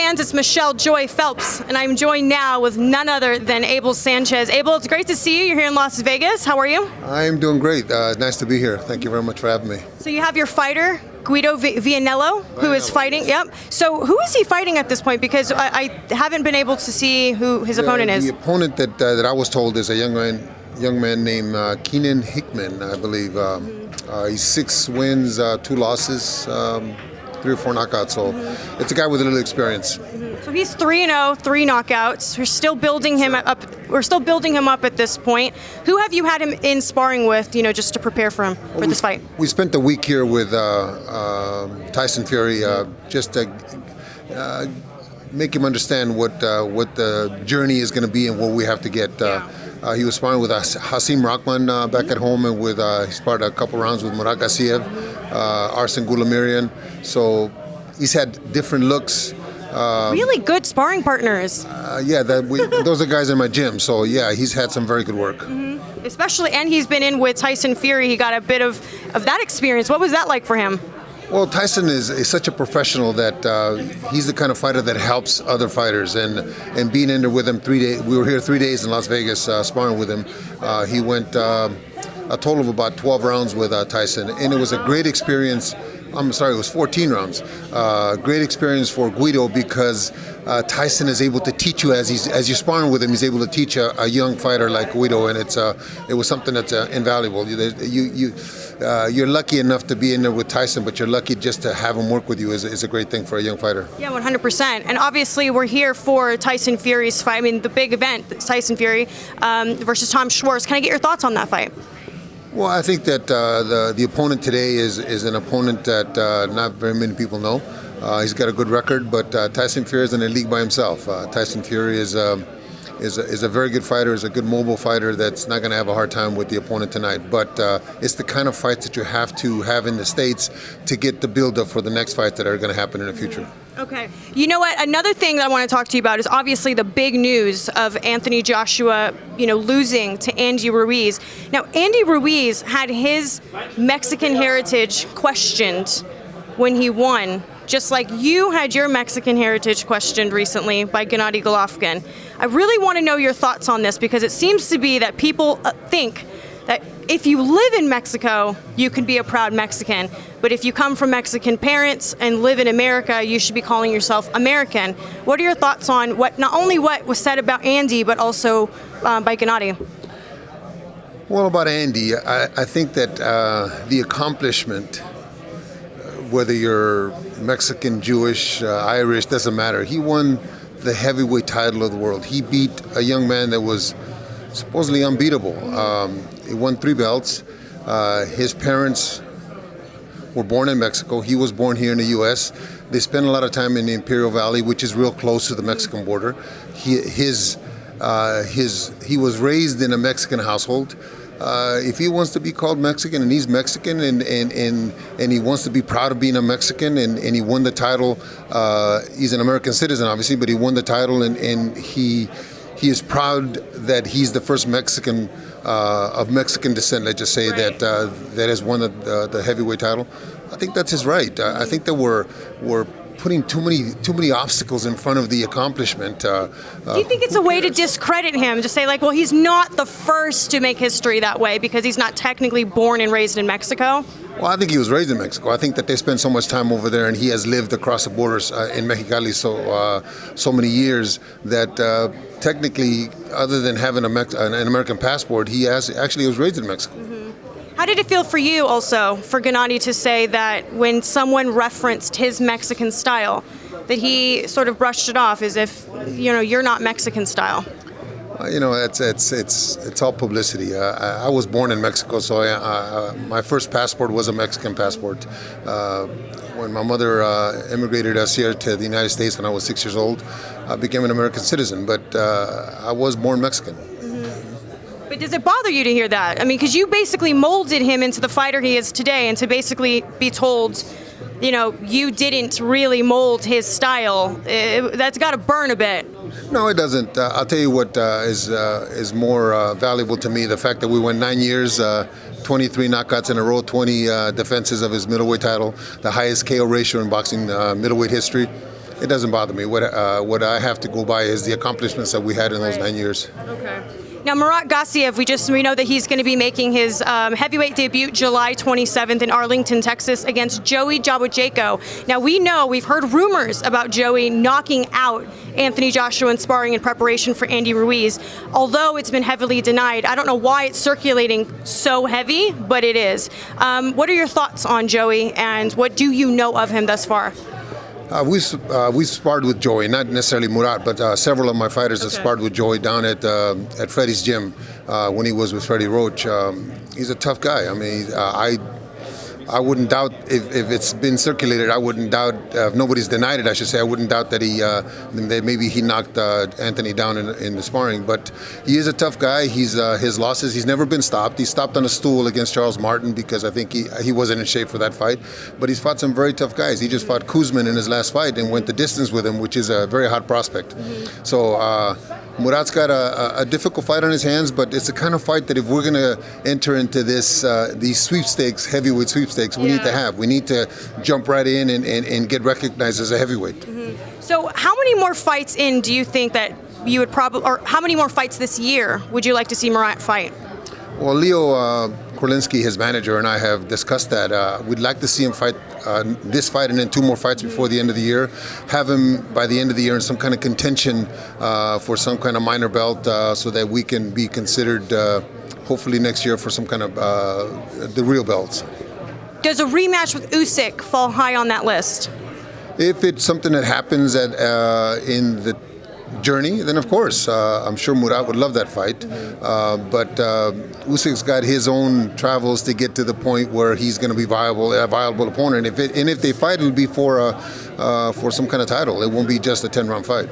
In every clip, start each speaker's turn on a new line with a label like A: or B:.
A: fans, it's Michelle Joy Phelps, and I'm joined now with none other than Abel Sanchez. Abel, it's great to see you. You're here in Las Vegas. How are you?
B: I'm doing great. Nice to be here. Thank you very much for having me.
A: So you have your fighter, Guido Vianello, who is fighting. Yep. So who is he fighting at this point? Because I haven't been able to see who his opponent is.
B: The opponent that I was told is a young man named Keenan Hickman, I believe. He's 6 wins, 2 losses, 3 or 4 knockouts. So it's a guy with a little experience.
A: So he's 3-0, 3 knockouts. We're still building him up. We're still building him up at this point. Who have you had him in sparring with, just to prepare for him for this fight?
B: We spent a week here with Tyson Fury, just to make him understand what the journey is going to be and what we have to get. He was sparring with Hasim Rahman back at home, and he sparred a couple rounds with Murat Gassiev, Arsen Goulamirian. So he's had different looks.
A: Really good sparring partners.
B: Those are guys in my gym. So yeah, he's had some very good work.
A: Especially, and he's been in with Tyson Fury. He got a bit of that experience. What was that like for him?
B: Well, Tyson is such a professional that he's the kind of fighter that helps other fighters. And being in there with him 3 days, we were here 3 days in Las Vegas sparring with him. He went a total of about 12 rounds with Tyson, and it was a great experience. I'm sorry, it was 14 rounds. Great experience for Guido because Tyson is able to teach you as you're sparring with him. He's able to teach a young fighter like Guido, and it was something that's invaluable. You're lucky enough to be in there with Tyson, but you're lucky just to have him work with you is a great thing for a young fighter.
A: Yeah, 100%. And obviously, we're here for Tyson Fury's fight. I mean, the big event, Tyson Fury versus Tom Schwarz. Can I get your thoughts on that fight?
B: Well, I think that the opponent today is an opponent that not very many people know. He's got a good record, but Tyson Fury is in a league by himself. Tyson Fury is a very good fighter, is a good mobile fighter that's not going to have a hard time with the opponent tonight. But it's the kind of fights that you have to have in the States to get the build-up for the next fights that are going to happen in the future.
A: Okay. You know what? Another thing that I want to talk to you about is obviously the big news of Anthony Joshua, losing to Andy Ruiz. Now, Andy Ruiz had his Mexican heritage questioned when he won, just like you had your Mexican heritage questioned recently by Gennady Golovkin. I really want to know your thoughts on this because it seems to be that people think that if you live in Mexico, you can be a proud Mexican. But if you come from Mexican parents and live in America, you should be calling yourself American. What are your thoughts on not only what was said about Andy, but also by Gennady?
B: Well, about Andy, I think that the accomplishment, whether you're Mexican, Jewish, Irish, doesn't matter. He won the heavyweight title of the world. He beat a young man that was supposedly unbeatable. He won 3 belts. His parents were born in Mexico. He was born here in the U.S. They spent a lot of time in the Imperial Valley, which is real close to the Mexican border. He was raised in a Mexican household. If he wants to be called Mexican and he's Mexican and he wants to be proud of being a Mexican and he won the title, he's an American citizen obviously, but he won the title and he is proud that he's the first Mexican of Mexican descent, let's just say, right, that has won the heavyweight title. I think that's his right. I think that we're putting too many obstacles in front of the accomplishment.
A: Do you think it's a way to discredit him, to say well, he's not the first to make history that way because he's not technically born and raised in Mexico?
B: Well, I think he was raised in Mexico. I think that they spend so much time over there, and he has lived across the borders in Mexicali so many years that technically, other than having an American passport, he actually was raised in Mexico.
A: How did it feel for you also, for Gennady to say that when someone referenced his Mexican style, that he sort of brushed it off as if, you're not Mexican style? It's all publicity. I was born in Mexico, so my first passport was a Mexican passport. When my mother immigrated us here to the United States when I was 6 years old, I became an American citizen, but I was born Mexican. But does it bother you to hear that? I mean, because you basically molded him into the fighter he is today, and to basically be told, you didn't really mold his style, that's got to burn a bit.
B: No, it doesn't. I'll tell you what is more valuable to me, the fact that we went 9 years, 23 knockouts in a row, 20 defenses of his middleweight title, the highest KO ratio in boxing middleweight history. it doesn't bother me. What I have to go by is the accomplishments that we had in those 9 years.
A: Okay. Now, Murat Gassiev, we know that he's going to be making his heavyweight debut July 27th in Arlington, Texas, against Joey Jabłeczko. Now, we've heard rumors about Joey knocking out Anthony Joshua in sparring in preparation for Andy Ruiz. Although it's been heavily denied, I don't know why it's circulating so heavy, but it is. What are your thoughts on Joey, and what do you know of him thus far?
B: We sparred with Joey, not necessarily Murat, but several of my fighters have sparred with Joey down at Freddie's gym when he was with Freddie Roach. He's a tough guy. I mean, I wouldn't doubt if it's been circulated. I wouldn't doubt if nobody's denied it. I should say I wouldn't doubt that that maybe he knocked Anthony down in the sparring. But he is a tough guy. His losses. He's never been stopped. He stopped on a stool against Charles Martin because I think he wasn't in shape for that fight. But he's fought some very tough guys. He just fought Kuzmin in his last fight and went the distance with him, which is a very hot prospect. So Murat's got a difficult fight on his hands, but it's the kind of fight that if we're going to enter into these sweepstakes, heavyweight sweepstakes, we need to jump right in and get recognized as a heavyweight.
A: So how many more fights in do you think that you would or how many more fights this year would you like to see Murat fight?
B: Well, Leo Korlinski, his manager, and I have discussed that. We'd like to see him fight this fight and then 2 more fights before the end of the year. Have him by the end of the year in some kind of contention for some kind of minor belt so that we can be considered hopefully next year for some kind of the real belts.
A: Does a rematch with Usyk fall high on that list?
B: If it's something that happens in the journey, then of course, I'm sure Murat would love that fight. But Usyk's got his own travels to get to the point where he's going to be a viable opponent. If they fight, it'll be for some kind of title. It won't be just a 10-round fight.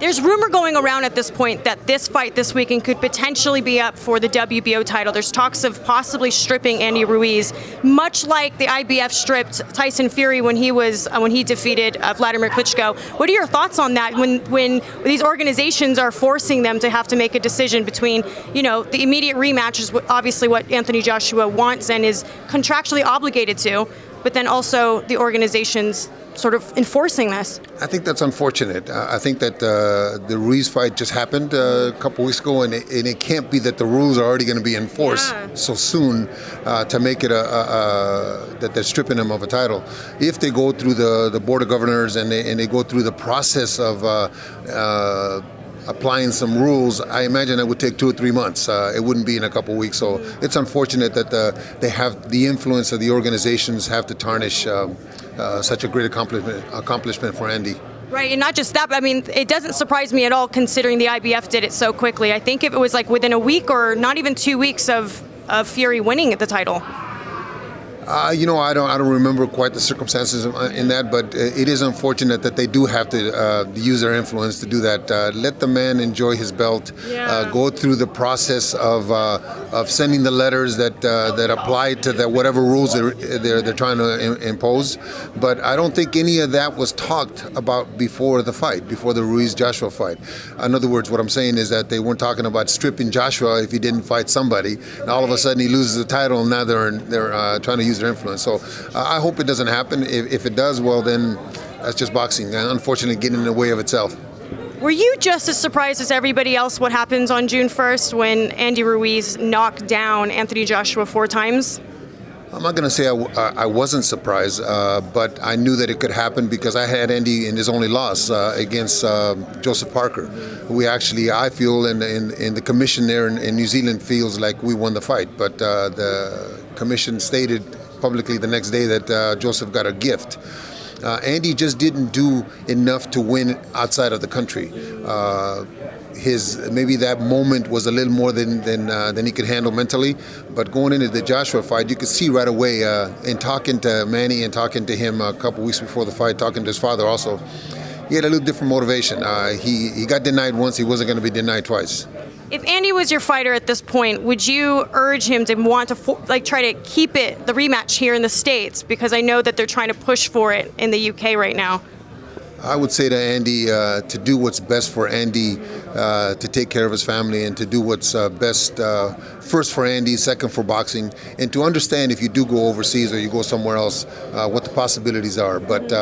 A: There's rumor going around at this point that this fight this weekend could potentially be up for the WBO title. There's talks of possibly stripping Andy Ruiz, much like the IBF stripped Tyson Fury when he defeated Wladimir Klitschko. What are your thoughts on that when these organizations are forcing them to have to make a decision between, the immediate rematch is obviously what Anthony Joshua wants and is contractually obligated to, but then also the organizations sort of enforcing this?
B: I think that's unfortunate. I think that the Ruiz fight just happened a couple weeks ago, and it can't be that the rules are already going to be enforced so soon to make it that they're stripping him of a title. If they go through the Board of Governors and they go through the process of applying some rules, I imagine it would take 2 or 3 months. It wouldn't be in a couple weeks. So it's unfortunate that they have the influence of the organizations have to tarnish such a great accomplishment for Andy.
A: Right, and not just that, but I mean, it doesn't surprise me at all considering the IBF did it so quickly. I think if it was like within a week or not even 2 weeks of Fury winning the title.
B: I don't remember quite the circumstances in that, but it is unfortunate that they do have to use their influence to do that. Let the man enjoy his belt. Go through the process of sending the letters that apply to whatever rules they're trying to impose. But I don't think any of that was talked about before the fight, before the Ruiz-Joshua fight. In other words, what I'm saying is that they weren't talking about stripping Joshua if he didn't fight somebody. And all of a sudden he loses the title, and now they're trying to use their influence. So I hope it doesn't happen. If it does, well, then that's just boxing. Unfortunately, getting in the way of itself.
A: Were you just as surprised as everybody else what happens on June 1st when Andy Ruiz knocked down Anthony Joshua 4 times?
B: I'm not going to say I wasn't surprised, but I knew that it could happen because I had Andy in his only loss against Joseph Parker. I feel, and the commission there in New Zealand feels like we won the fight, but the commission stated publicly the next day that Joseph got a gift. Andy just didn't do enough to win outside of the country. Maybe that moment was a little more than he could handle mentally. But going into the Joshua fight, you could see right away in talking to Manny and talking to him a couple weeks before the fight, talking to his father also, he had a little different motivation. He got denied once, he wasn't going to be denied twice.
A: If Andy was your fighter at this point, would you urge him to want to try to keep the rematch here in the States? Because I know that they're trying to push for it in the UK right now.
B: I would say to Andy to do what's best for Andy, to take care of his family, and to do what's best first for Andy, second for boxing, and to understand if you do go overseas or you go somewhere else, what the possibilities are. But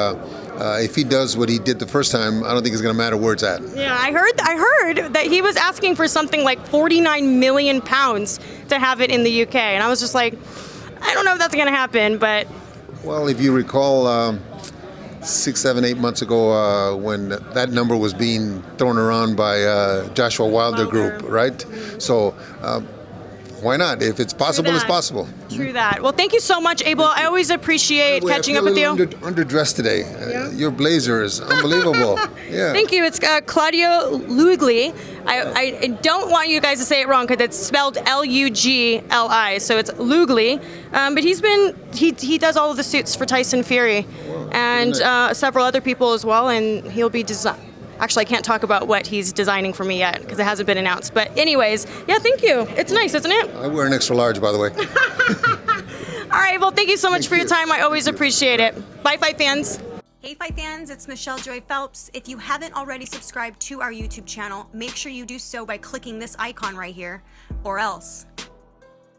B: if he does what he did the first time, I don't think it's going to matter where it's at.
A: Yeah, I heard that he was asking for something like 49 million pounds to have it in the UK, and I was just like, I don't know if that's going to happen, but.
B: Well, if you recall, 6, 7, 8 months ago, when that number was being thrown around by Joshua Wilder Group, right? So why not? If it's possible, it's possible.
A: True that. Well, thank you so much, Abel. I always appreciate catching up with you.
B: Underdressed today. Your blazer is unbelievable. Yeah.
A: Thank you. It's Claudio Lugli. I don't want you guys to say it wrong because it's spelled Lugli, so it's Lugli. But he does all of the suits for Tyson Fury and several other people as well, and he'll be Actually, I can't talk about what he's designing for me yet because it hasn't been announced. But anyways, yeah, thank you. It's nice, isn't it?
B: I wear an extra large, by the way.
A: All right, well, thank you so much for your time. I always appreciate it. Bye, Fight fans.
C: Hey Fight fans, it's Michelle Joy Phelps. If you haven't already subscribed to our YouTube channel, make sure you do so by clicking this icon right here, or else